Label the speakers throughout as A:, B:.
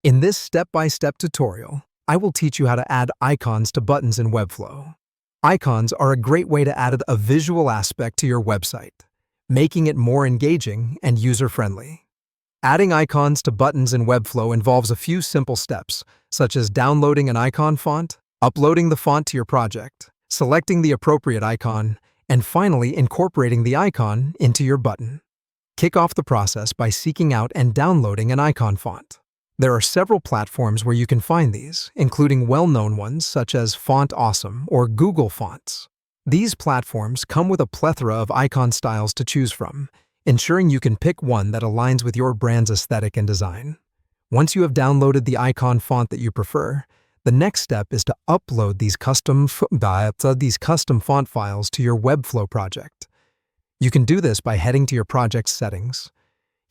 A: In this step-by-step tutorial, I will teach you how to add icons to buttons in Webflow. Icons are a great way to add a visual aspect to your website, making it more engaging and user-friendly. Adding icons to buttons in Webflow involves a few simple steps, such as downloading an icon font, uploading the font to your project, selecting the appropriate icon, and finally incorporating the icon into your button. Kick off the process by seeking out and downloading an icon font. There are several platforms where you can find these, including well-known ones such as Font Awesome or Google Fonts. These platforms come with a plethora of icon styles to choose from, ensuring you can pick one that aligns with your brand's aesthetic and design. Once you have downloaded the icon font that you prefer, the next step is to upload these custom font files to your Webflow project. You can do this by heading to your project's settings.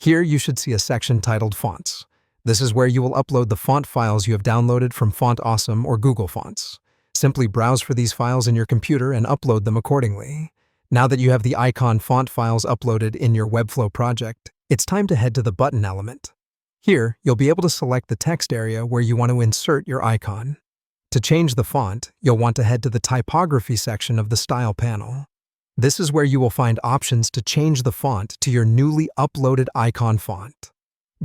A: Here you should see a section titled Fonts. This is where you will upload the font files you have downloaded from Font Awesome or Google Fonts. Simply browse for these files in your computer and upload them accordingly. Now that you have the icon font files uploaded in your Webflow project, it's time to head to the button element. Here, you'll be able to select the text area where you want to insert your icon. To change the font, you'll want to head to the typography section of the Style panel. This is where you will find options to change the font to your newly uploaded icon font.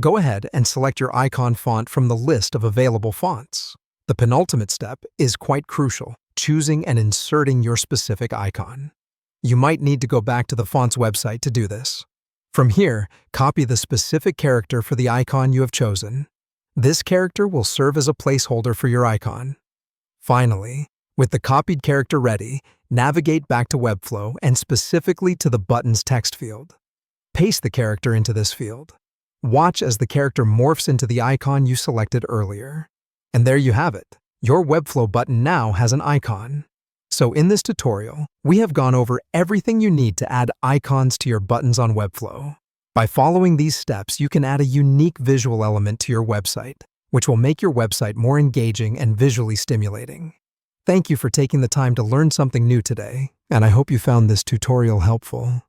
A: Go ahead and select your icon font from the list of available fonts. The penultimate step is quite crucial, choosing and inserting your specific icon. You might need to go back to the font's website to do this. From here, copy the specific character for the icon you have chosen. This character will serve as a placeholder for your icon. Finally, with the copied character ready, navigate back to Webflow and specifically to the button's text field. Paste the character into this field. Watch as the character morphs into the icon you selected earlier. And there you have it. Your Webflow button now has an icon. So in this tutorial, we have gone over everything you need to add icons to your buttons on Webflow. By following these steps, you can add a unique visual element to your website, which will make your website more engaging and visually stimulating. Thank you for taking the time to learn something new today, and I hope you found this tutorial helpful.